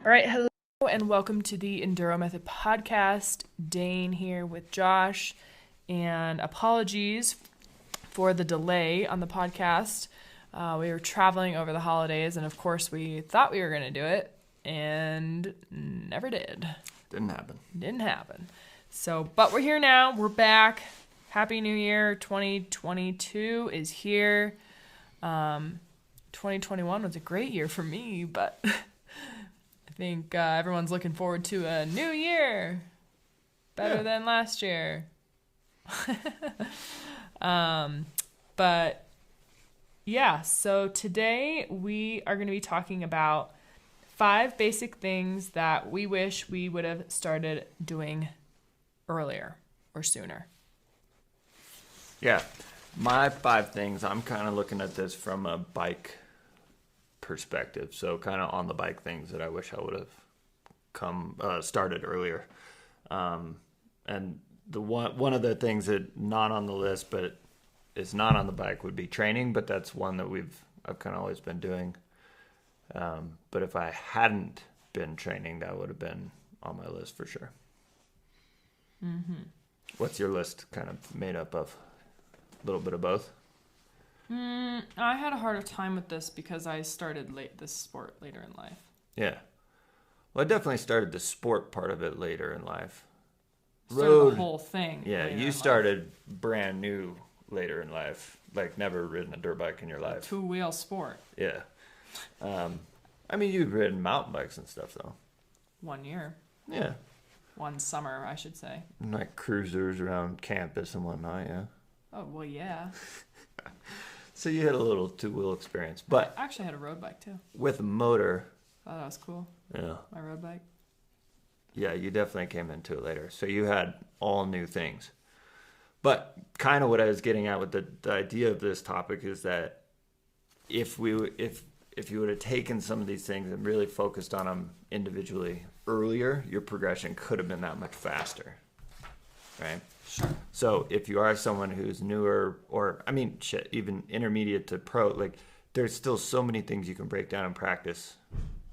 All right, hello and welcome to the Enduro Method podcast. Dane here with Josh, and apologies for the delay on the podcast. We were traveling over the holidays, and of course we thought we were going to do it, and never did. Didn't happen. So, but we're here now. We're back. Happy New Year. 2022 is here. 2021 was a great year for me, but I think everyone's looking forward to a new year. Better than last year. But yeah, so today we are going to be talking about 5 basic things that we wish we would have started doing earlier or sooner. Yeah, my 5 things, I'm kind of looking at this from a bike perspective. So kind of on the bike things that I wish I would have started earlier. And the one of the things that not on the list, but is not on the bike would be training, but that's one that I've kind of always been doing. But if I hadn't been training, that would have been on my list for sure. Mm-hmm. What's your list kind of made up of? A little bit of both? I had a harder time with this because I started this sport later in life. Yeah. Well, I definitely started the sport part of it later in life. Started the whole thing. Yeah, you started brand new later in life. Like never ridden a dirt bike in your life. 2-wheel sport. Yeah. I mean, you've ridden mountain bikes and stuff, though. 1 year. Yeah. 1 summer, I should say. Like cruisers around campus and whatnot, yeah. Oh, well, yeah. So you had a little 2-wheel experience. But I actually had a road bike, too. with a motor. Thought that was cool. Yeah. My road bike. Yeah, you definitely came into it later. So you had all new things. But kind of what I was getting at with the idea of this topic is that if you would have taken some of these things and really focused on them individually earlier, your progression could have been that much faster, right? Sure. So if you are someone who's newer, or I mean, even intermediate to pro, like there's still so many things you can break down and practice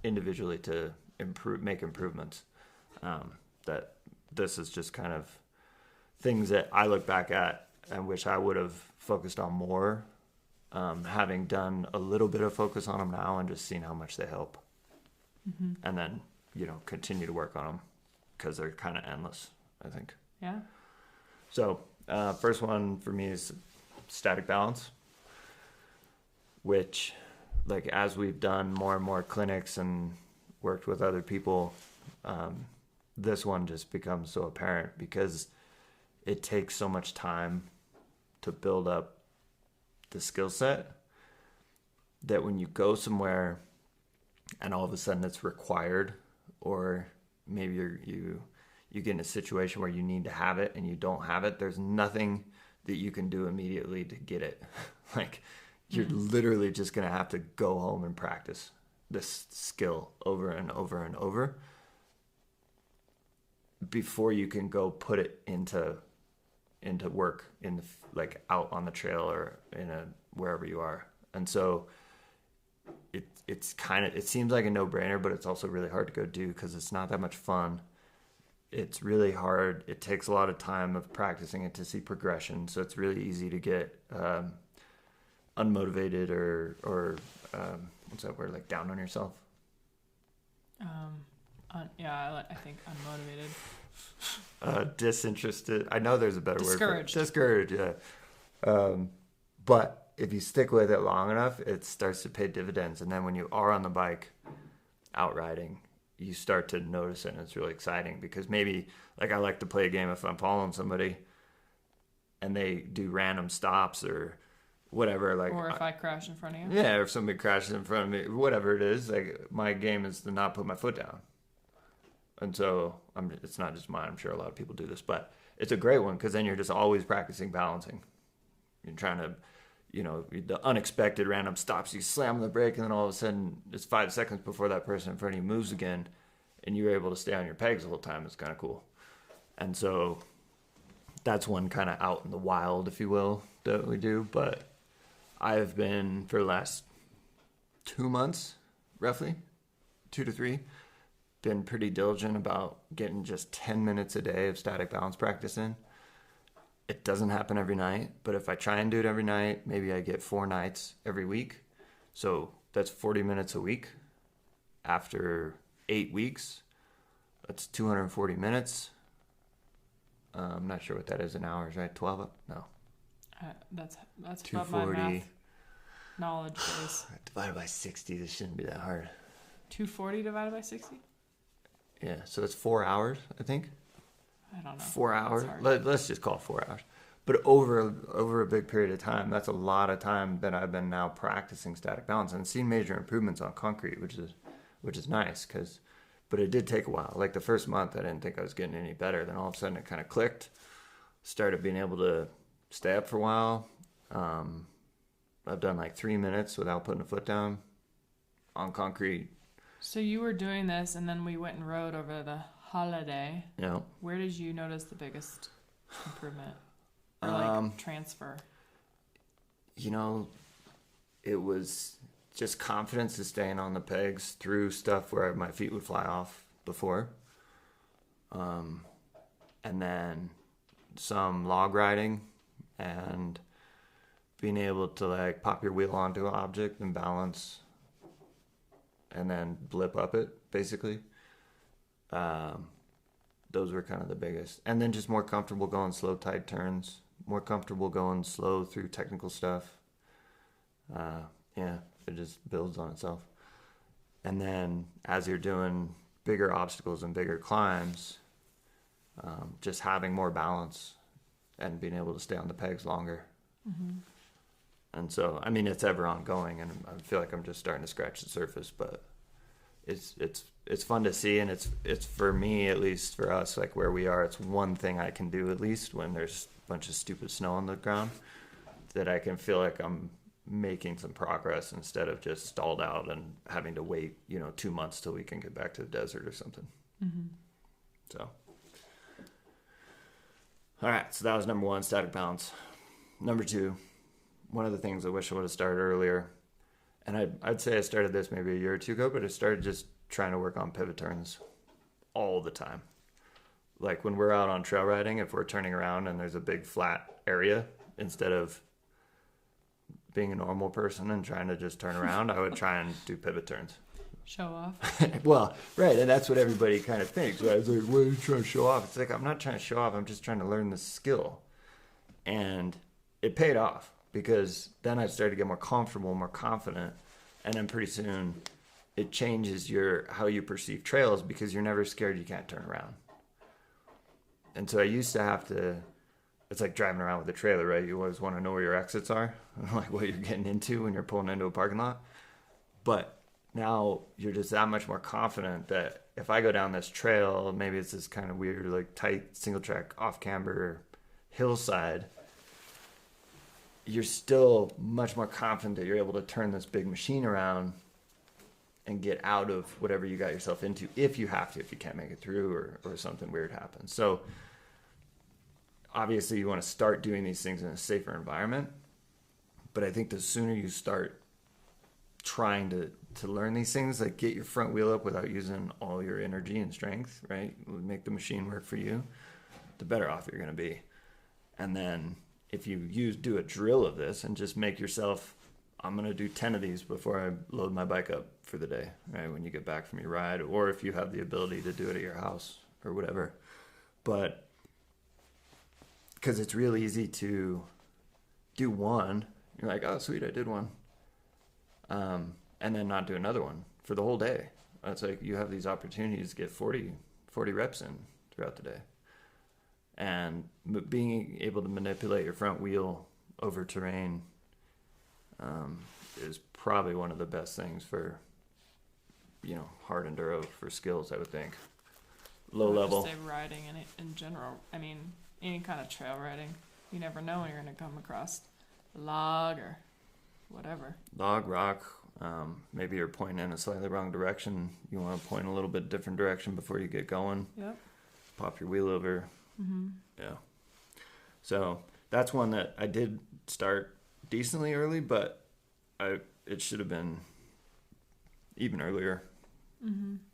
individually to make improvements. That this is just kind of things that I look back at and wish I would have focused on more. Having done a little bit of focus on them now and just seeing how much they help. Mm-hmm. And then, continue to work on them because they're kind of endless, I think. Yeah. So, first one for me is static balance, which, like, as we've done more and more clinics and worked with other people, this one just becomes so apparent because it takes so much time to build up the skill set that when you go somewhere and all of a sudden it's required, or maybe you get in a situation where you need to have it and you don't have it, there's nothing that you can do immediately to get it. Like you're literally just going to have to go home and practice this skill over and over and over before you can go put it into work like out on the trail or wherever you are. And so it seems like a no-brainer, but it's also really hard to go do because it's not that much fun. It's really hard. It takes a lot of time of practicing it to see progression. So it's really easy to get unmotivated or what's that word, like down on yourself? I think unmotivated. Disinterested. I know there's a better word for it. Discouraged, yeah. But if you stick with it long enough, it starts to pay dividends. And then when you are on the bike out riding, you start to notice it, and it's really exciting because maybe, like, I like to play a game if I'm following somebody and they do random stops or whatever. Like, or if I crash in front of you. Yeah, or if somebody crashes in front of me, whatever it is. Like, my game is to not put my foot down. And so it's not just mine. I'm sure a lot of people do this, but it's a great one because then you're just always practicing balancing. You're trying to, the unexpected random stops. You slam on the brake, and then all of a sudden, it's 5 seconds before that person in front of you moves again, and you're able to stay on your pegs the whole time. It's kind of cool. And so that's one kind of out in the wild, if you will, that we do. But I've been, for the last 2 months, roughly, 2 to 3, been pretty diligent about getting just 10 minutes a day of static balance practice in. It doesn't happen every night, but if I try and do it every night, maybe I get 4 nights every week. So that's 40 minutes a week. After 8 weeks, that's 240 minutes. I'm not sure what that is in hours, right? 12? No. That's above my math knowledge base. Divided by 60, this shouldn't be that hard. 240 divided by 60? Yeah, so that's 4 hours, I think. I don't know. 4 hours. Let's just call it 4 hours. But over a big period of time, that's a lot of time that I've been now practicing static balance and seen major improvements on concrete, which is nice. But it did take a while. Like the first month, I didn't think I was getting any better. Then all of a sudden, it kind of clicked. Started being able to stay up for a while. I've done like 3 minutes without putting a foot down on concrete. So you were doing this, and then we went and rode over the holiday. Yeah. Where did you notice the biggest improvement or like transfer? It was just confidence of staying on the pegs through stuff where my feet would fly off before. And then some log riding and being able to like pop your wheel onto an object and balance and then blip up it, basically. Those were kind of the biggest. And then just more comfortable going slow, tight turns, more comfortable going slow through technical stuff. It just builds on itself. And then as you're doing bigger obstacles and bigger climbs, just having more balance and being able to stay on the pegs longer. Mm-hmm. And so, I mean, it's ever ongoing, and I feel like I'm just starting to scratch the surface, but it's fun to see, and it's for me, at least for us, like where we are, it's one thing I can do at least when there's a bunch of stupid snow on the ground, that I can feel like I'm making some progress instead of just stalled out and having to wait, 2 months till we can get back to the desert or something. Mm-hmm. So, all right, so that was number 1, static balance. Number 2, one of the things I wish I would have started earlier, and I'd say I started this maybe a year or two ago, but I started just trying to work on pivot turns all the time. Like when we're out on trail riding, if we're turning around and there's a big flat area, instead of being a normal person and trying to just turn around, I would try and do pivot turns. Show off. Well, right, and that's what everybody kind of thinks, right? It's like, what are you trying to show off? It's like, I'm not trying to show off, I'm just trying to learn the skill. And it paid off, because then I started to get more comfortable, more confident, and then pretty soon it changes how you perceive trails, because you're never scared you can't turn around. And so I used to have to, it's like driving around with a trailer, right? You always want to know where your exits are, like what you're getting into when you're pulling into a parking lot. But now you're just that much more confident that if I go down this trail, maybe it's this kind of weird, like tight single track off camber hillside, you're still much more confident that you're able to turn this big machine around and get out of whatever you got yourself into, if you have to, if you can't make it through or something weird happens. So obviously you want to start doing these things in a safer environment, but I think the sooner you start trying to learn these things, like get your front wheel up without using all your energy and strength, right? Make the machine work for you, the better off you're going to be. And then if you do a drill of this and just make yourself, I'm going to do 10 of these before I load my bike up for the day, right? When you get back from your ride, or if you have the ability to do it at your house or whatever. But because it's real easy to do one, you're like, oh, sweet, I did one. And then not do another one for the whole day. It's like you have these opportunities to get 40 reps in throughout the day. And being able to manipulate your front wheel over terrain is probably one of the best things for, hard enduro, for skills, I would think. Low level. Just say riding in general. I mean, any kind of trail riding. You never know when you're going to come across a log or whatever. Log, rock. Maybe you're pointing in a slightly wrong direction. You want to point a little bit different direction before you get going. Yep. Pop your wheel over. Mm-hmm. Yeah. So that's one that I did start decently early, but it should have been even earlier.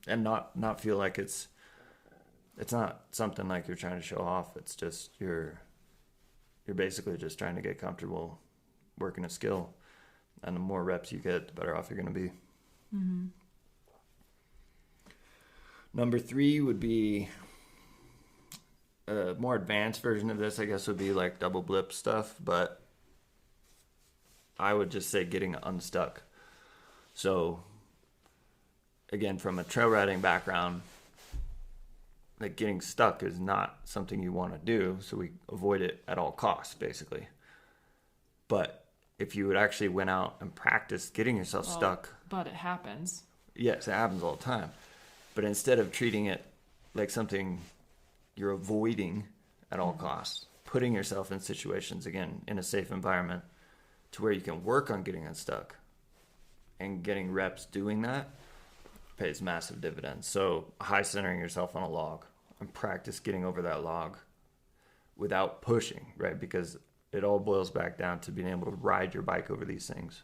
and not feel like it's not something like you're trying to show off. It's just you're basically just trying to get comfortable working a skill, and the more reps you get, the better off you're going to be. Number 3 would be a more advanced version of this, I guess, would be like double blip stuff, but I would just say getting unstuck. So again, from a trail riding background, like getting stuck is not something you want to do, so we avoid it at all costs, basically. But if you would actually went out and practiced getting yourself stuck. But it happens. Yes, it happens all the time. But instead of treating it like something you're avoiding at all costs, putting yourself in situations, again, in a safe environment to where you can work on getting unstuck and getting reps doing that pays massive dividends. So high centering yourself on a log and practice getting over that log without pushing, right? Because it all boils back down to being able to ride your bike over these things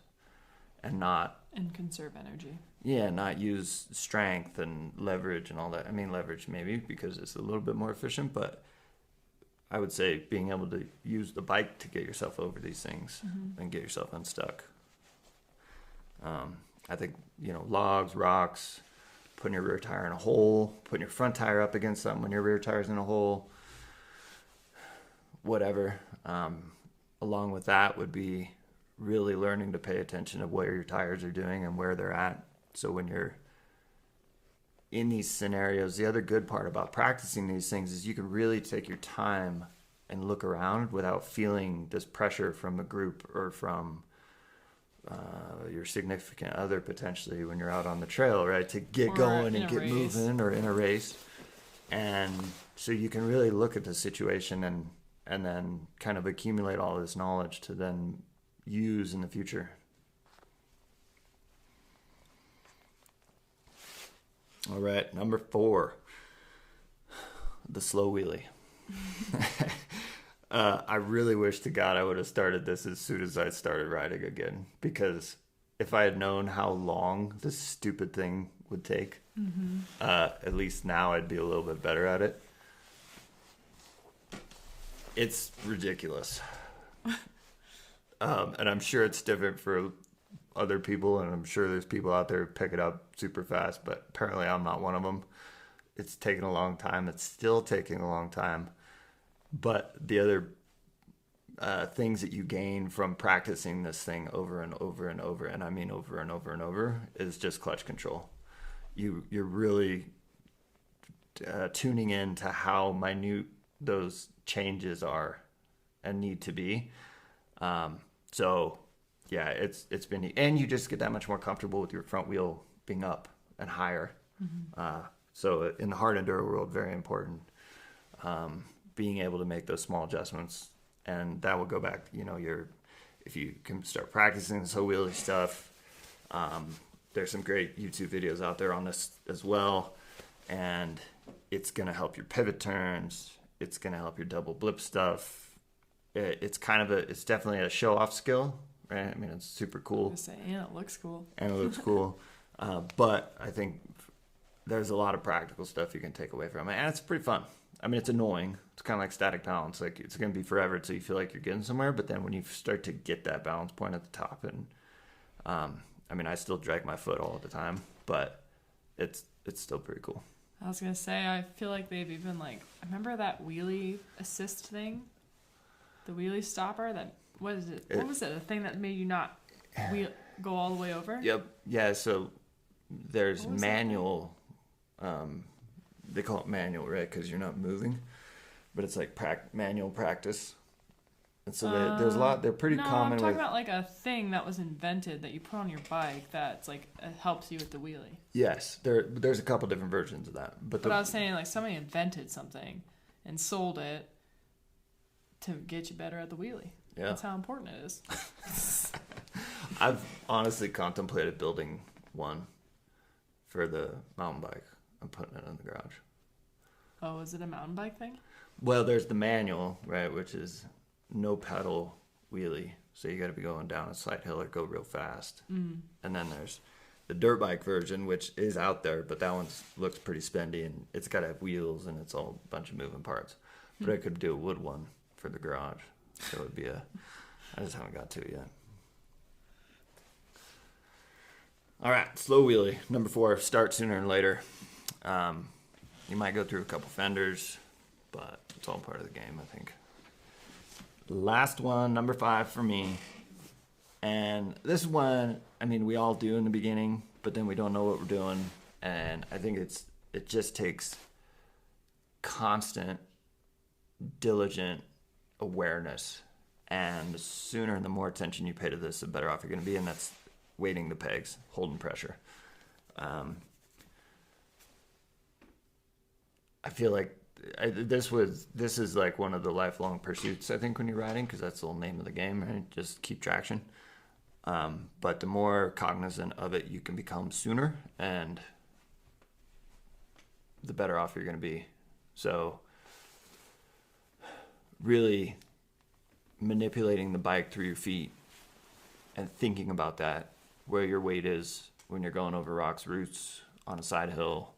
and conserve energy. Yeah, not use strength and leverage and all that. I mean, leverage maybe because it's a little bit more efficient, but I would say being able to use the bike to get yourself over these things and get yourself unstuck. I think, logs, rocks, putting your rear tire in a hole, putting your front tire up against something when your rear tire's in a hole, whatever. Along with that would be really learning to pay attention to where your tires are doing and where they're at. So when you're in these scenarios, the other good part about practicing these things is you can really take your time and look around without feeling this pressure from a group or from your significant other potentially when you're out on the trail, right? To get going and get moving, or in a race. And so you can really look at the situation and then kind of accumulate all this knowledge to then use in the future. All right, number 4, the slow wheelie. I really wish to God I would have started this as soon as I started riding again, because if I had known how long this stupid thing would take, at least now I'd be a little bit better at it. It's ridiculous. And I'm sure it's different for other people, and I'm sure there's people out there who pick it up super fast, but apparently I'm not one of them. It's taken a long time. It's still taking a long time. But the other things that you gain from practicing this thing over and over and over, and I mean over and over and over, is just clutch control. You're really tuning in to how minute those changes are and need to be. So yeah, it's been, and you just get that much more comfortable with your front wheel being up and higher. So in the hard enduro world, very important, being able to make those small adjustments, and that will go back, if you can start practicing the slow wheelie stuff. There's some great YouTube videos out there on this as well, and it's going to help your pivot turns. It's going to help your double blip stuff. It's definitely a show off skill, right? I mean, it's super cool. And it looks cool. But I think there's a lot of practical stuff you can take away from it, and it's pretty fun. I mean, it's annoying. It's kind of like static balance. Like, it's going to be forever until you feel like you're getting somewhere, but then when you start to get that balance point at the top, and I mean, I still drag my foot all the time, but it's still pretty cool. I was going to say, I feel like they've even, I remember that wheelie assist thing? The wheelie stopper? What is it? What was it? The thing that made you not go all the way over? Yep. Yeah, so there's manual, they call it manual, right? Because you're not moving, but it's like manual practice. And so there's a lot, they're pretty common. I'm talking about like a thing that was invented that you put on your bike that's like, it helps you with the wheelie. Yes, there's a couple different versions of that. But I was saying, like, somebody invented something and sold it to get you better at the wheelie. Yeah. That's how important it is. I've honestly contemplated building one for the mountain bike. I'm putting it in the garage. Oh, is it a mountain bike thing? Well, there's the manual, right, which is no pedal wheelie. So you got to be going down a slight hill or go real fast. And then there's the dirt bike version, which is out there, but that one looks pretty spendy, and it's got to have wheels, and it's all a bunch of moving parts. But I could do a wood one for the garage. So it would be I just haven't got to it yet. All right, slow wheelie. Number 4, start sooner than later. You might go through a couple fenders, but it's all part of the game, I think. Last one, number 5 for me. And this one, I mean, we all do in the beginning, but then we don't know what we're doing. And I think it just takes constant, diligent awareness. And the sooner and the more attention you pay to this, the better off you're going to be. And that's weighting the pegs, holding pressure. I feel like this is like one of the lifelong pursuits, I think, when you're riding, because that's the whole name of the game, right? Just keep traction. But the more cognizant of it you can become sooner, and the better off you're going to be. So really manipulating the bike through your feet and thinking about that, where your weight is when you're going over rocks, roots, on a side hill,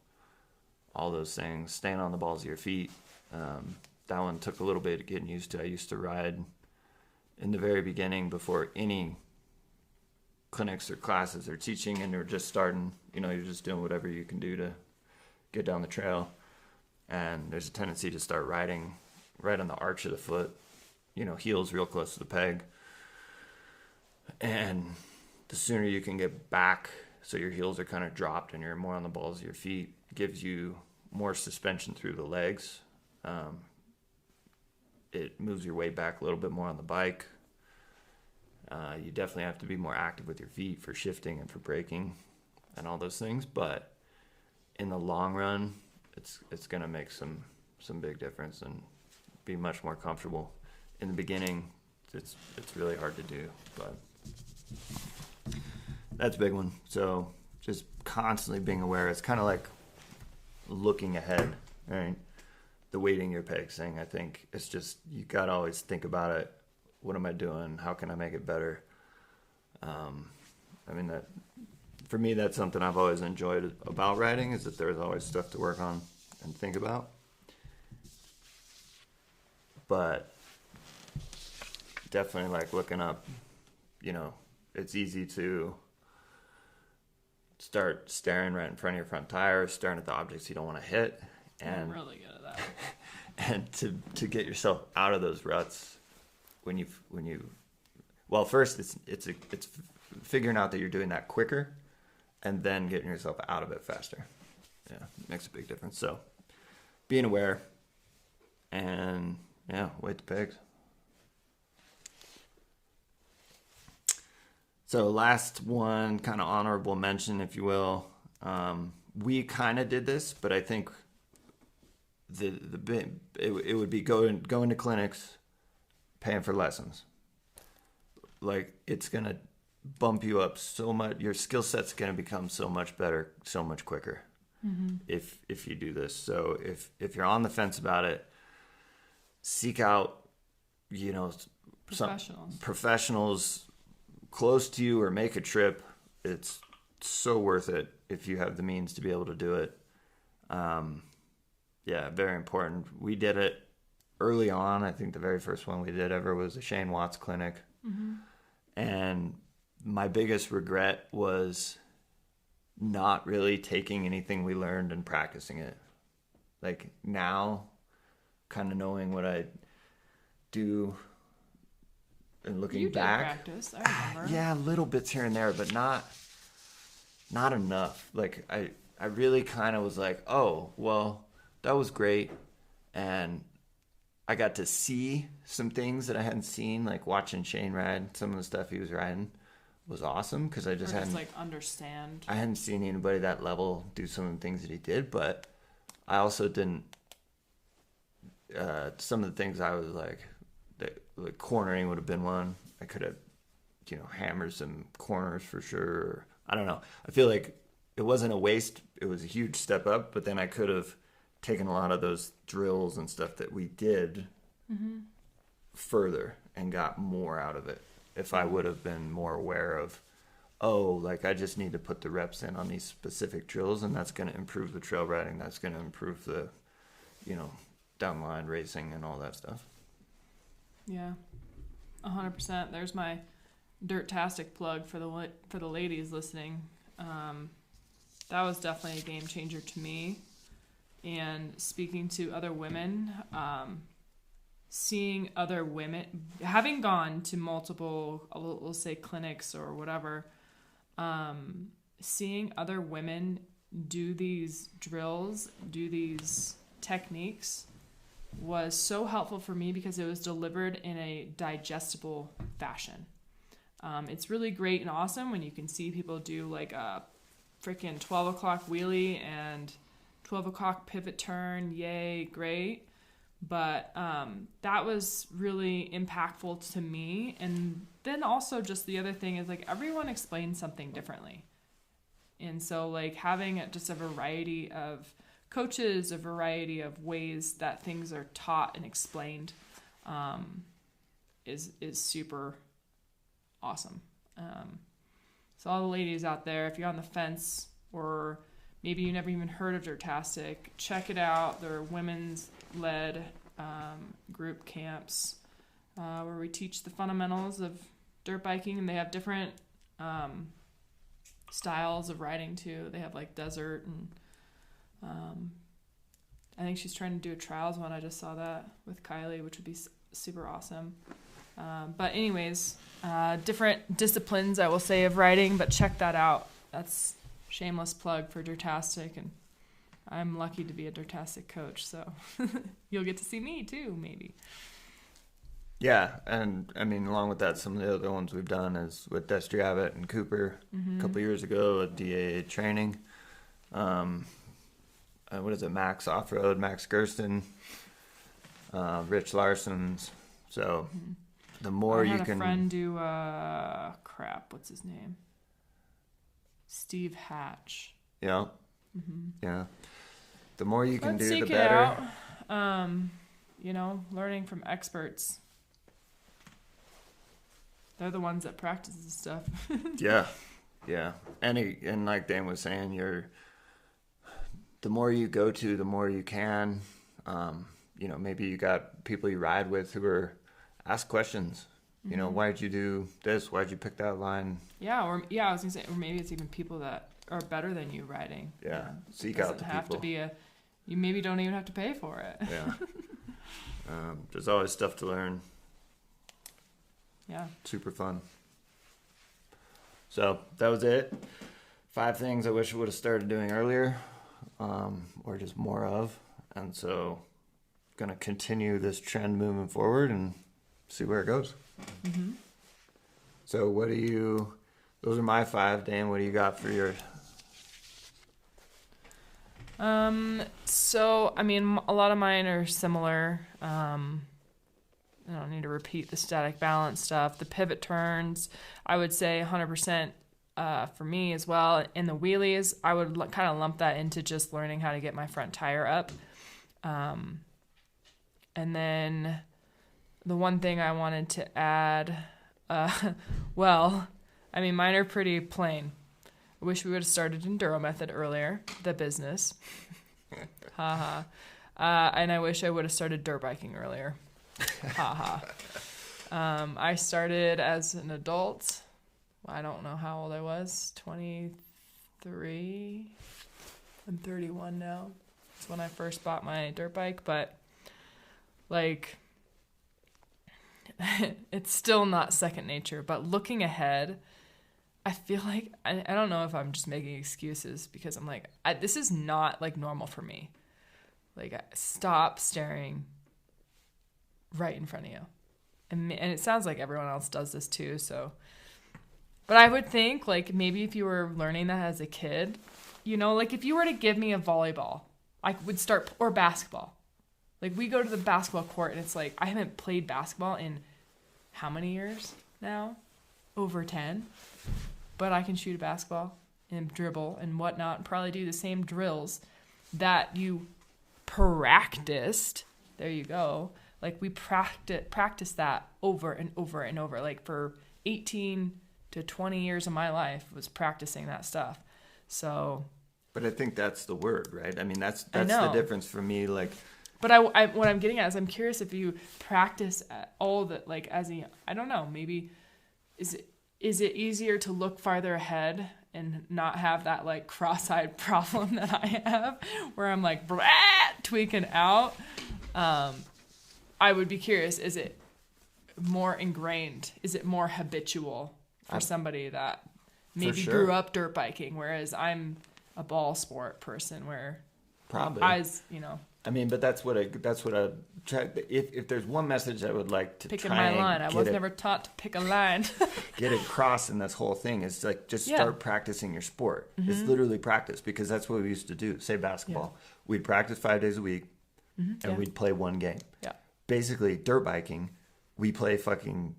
all those things, staying on the balls of your feet. That one took a little bit of getting used to. I used to ride in the very beginning before any clinics or classes or teaching, and you're just starting, you're just doing whatever you can do to get down the trail. And there's a tendency to start riding right on the arch of the foot, heels real close to the peg. And the sooner you can get back so your heels are kind of dropped and you're more on the balls of your feet, gives you more suspension through the legs. It moves your weight back a little bit more on the bike. You definitely have to be more active with your feet for shifting and for braking and all those things. But in the long run, it's going to make some big difference and be much more comfortable. In the beginning, it's really hard to do, but that's a big one. So just constantly being aware. It's kind of like looking ahead, right? The weighting your pegs thing, I think it's just, you got to always think about it. What am I doing? How can I make it better? I mean, that for me, that's something I've always enjoyed about riding, is that there's always stuff to work on and think about. But definitely like looking up, it's easy to start staring right in front of your front tire, staring at the objects you don't want to hit. And I'm really good at that. And to get yourself out of those ruts well, first it's figuring out that you're doing that quicker, and then getting yourself out of it faster. Yeah, it makes a big difference. So being aware, and weight the pegs. So last one, kind of honorable mention, if you will. We kind of did this, but I think it would be going to clinics, paying for lessons. Like, it's gonna bump you up so much. Your skill set's gonna become so much better, so much quicker, if you do this. So if you're on the fence about it, seek out professionals close to you, or make a trip. It's so worth it if you have the means to be able to do it. Very important. We did it early on. I think the very first one we did ever was a Shane Watts clinic. And my biggest regret was not really taking anything we learned and practicing it. Like, now, kind of knowing what I do and looking back. You did practice, I remember. Yeah, little bits here and there, but not enough. Like, I really kind of was like, oh, well, that was great. And I got to see some things that I hadn't seen, like watching Shane ride. Some of the stuff he was riding was awesome, because I just hadn't understand. I hadn't seen anybody that level do some of the things that he did, but I also didn't. Some of the things I was like cornering would have been one. I could have, hammered some corners for sure. I don't know. I feel like it wasn't a waste. It was a huge step up, but then I could have taken a lot of those drills and stuff that we did further and got more out of it if I would have been more aware of oh, like I just need to put the reps in on these specific drills, and that's going to improve the trail riding. That's going to improve the, down the line racing and all that stuff. Yeah, 100%. There's my Dirtastic plug for the ladies listening. That was definitely a game changer to me. And speaking to other women, seeing other women, having gone to multiple, we'll say clinics or whatever, seeing other women do these drills, do these techniques was so helpful for me because it was delivered in a digestible fashion. It's really great and awesome when you can see people do like a freaking 12 o'clock wheelie and 12 o'clock pivot turn. Yay, great. But that was really impactful to me. And then also just the other thing is like everyone explains something differently. And so like having just a variety of coaches, a variety of ways that things are taught and explained is super awesome. So all the ladies out there, if you're on the fence or maybe you never even heard of Dirtastic, check it out. There are women's led group camps where we teach the fundamentals of dirt biking, and they have different styles of riding too. They have like desert, and I think she's trying to do a trials one. I just saw that with Kylie, which would be super awesome. But anyways, different disciplines, I will say, of riding, but check that out. That's shameless plug for Dirtastic, and I'm lucky to be a Dirtastic coach, so you'll get to see me too, maybe. Yeah, and I mean, along with that, some of the other ones we've done is with Destry Abbott and Cooper a couple years ago at DAA training. What is it? Max Off-Road, Max Gersten, Rich Larson's. So the more you can... I had a friend do, what's his name? Steve Hatch. Yeah. Yeah. The more you can do, the better. It out. Learning from experts. They're the ones that practice this stuff. Yeah. And like Dan was saying, the more you go to, the more you can. Maybe you got people you ride with who ask questions. Why'd you do this? Why'd you pick that line? Yeah, I was gonna say, or maybe it's even people that are better than you riding. Yeah, seek out the people. Have to be you maybe don't even have to pay for it. Yeah. There's always stuff to learn. Yeah. Super fun. So that was it. 5 things I wish I would have started doing earlier, or just more of. And so going to continue this trend moving forward and see where it goes. Mm-hmm. So those are my 5. Dan, what do you got for your... So, I mean, a lot of mine are similar. I don't need to repeat the static balance stuff. The pivot turns, I would say 100% for me as well. And the wheelies, I would kind of lump that into just learning how to get my front tire up. And then the one thing I wanted to add, mine are pretty plain. I wish we would have started Enduro Method earlier, the business. Ha ha. And I wish I would have started dirt biking earlier. Ha ha. I started as an adult. I don't know how old I was. 23. I'm 31 now. That's when I first bought my dirt bike, but it's still not second nature. But looking ahead, I feel like I don't know if I'm just making excuses because I'm like, this is not like normal for me. Like, stop staring right in front of you. And it sounds like everyone else does this too. So, but I would think like maybe if you were learning that as a kid, like if you were to give me a volleyball, I would start, or basketball. Like we go to the basketball court and it's like, I haven't played basketball in how many years now? Over 10. But I can shoot a basketball and dribble and whatnot and probably do the same drills that you practiced. There you go. Like we practice that over and over and over, like for 18 to 20 years of my life was practicing that stuff. So, but I think that's the word, right? I mean, that's I the know. difference for me. Like, But I what I'm getting at is I'm curious if you practice all the, like, I don't know, maybe is it easier to look farther ahead and not have that like cross-eyed problem that I have where I'm like tweaking out? I would be curious, is it more ingrained? Is it more habitual for somebody that maybe grew up dirt biking, whereas I'm a ball sport person where probably I mean, but that's what I try. If there's one message I would like to picking try my line, I was never taught to pick a line. get across in this whole thing is like just start practicing your sport. It's literally practice, because that's what we used to do. Say basketball, we'd practice 5 days a week, and we'd play one game. Yeah, basically dirt biking, we play fucking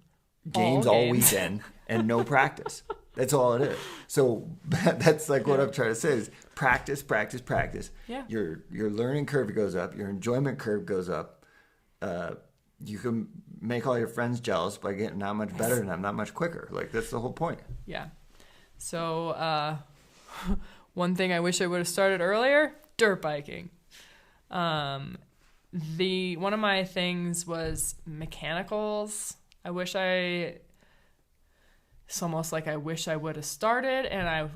games all weekend and no practice. That's all it is. So that's like what I'm trying to say is practice, practice, practice. Yeah. Your learning curve goes up. Your enjoyment curve goes up. You can make all your friends jealous by getting not much better than them, not much quicker. Like, that's the whole point. Yeah. So one thing I wish I would have started earlier, dirt biking. One of my things was mechanicals. It's almost like I wish I would have started, and I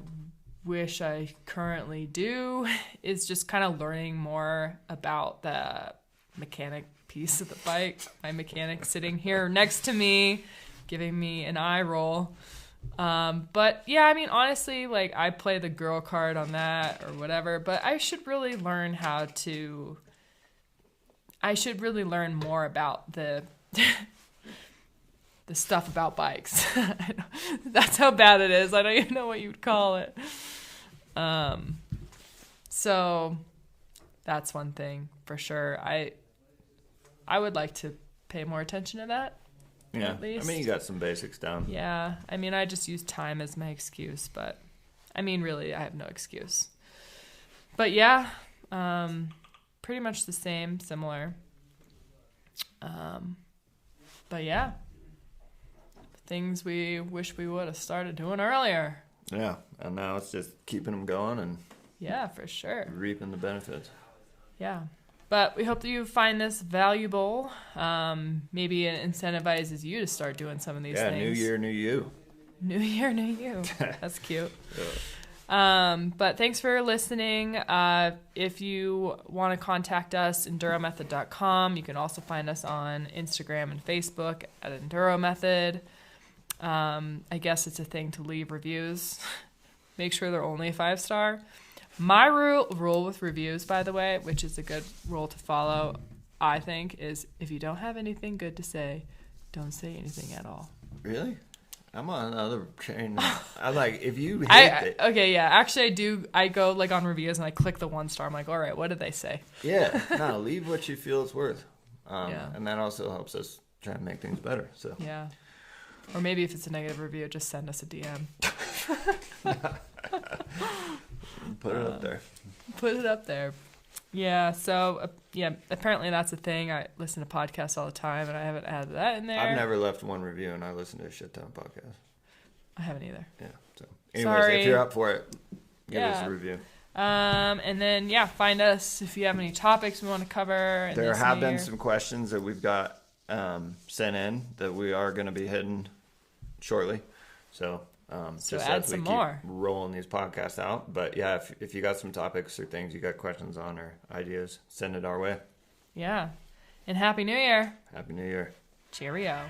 wish I currently do, is just kind of learning more about the mechanic piece of the bike. My mechanic sitting here next to me, giving me an eye roll. But yeah, I mean, honestly, like, I play the girl card on that or whatever, but I should really learn more about the stuff about bikes. That's how bad it is. I don't even know what you'd call it. So that's one thing for sure. I would like to pay more attention to that. Yeah. At least. I mean, you got some basics down. Yeah. I mean, I just use time as my excuse, but I mean, really, I have no excuse. But yeah, pretty much the same, similar. But yeah. Things we wish we would have started doing earlier. Yeah, and now it's just keeping them going and yeah, for sure, reaping the benefits. Yeah, but we hope that you find this valuable. Maybe it incentivizes you to start doing some of these things. Yeah, new year, new you. New year, new you. That's cute. Yeah. But thanks for listening. If you want to contact us, enduromethod.com. You can also find us on Instagram and Facebook at Enduro Method. I guess it's a thing to leave reviews. Make sure they're only 5-star. My rule with reviews, by the way, which is a good rule to follow, I think, is if you don't have anything good to say, don't say anything at all. Really? I'm on another chain. I'm like, if you hate it. Okay, yeah. Actually, I do. I go like on reviews and I click the 1-star. I'm like, all right, what did they say? Yeah. No, leave what you feel it's worth. And that also helps us try to make things better. So yeah. Or maybe if it's a negative review, just send us a DM. Put it up there. Put it up there. Yeah, so, apparently that's a thing. I listen to podcasts all the time, and I haven't added that in there. I've never left one review, and I listen to a shit ton of podcasts. I haven't either. Yeah, so. Anyways, if you're up for it, give us a review. And then, find us if you have any topics we want to cover. There have been some questions that we've got sent in that we are going to be hitting shortly. So just add as some we more. keep rolling these podcasts out. But yeah, if you got some topics or things you got questions on or ideas, send it our way. Yeah. And Happy New Year. Happy New Year. Cheerio.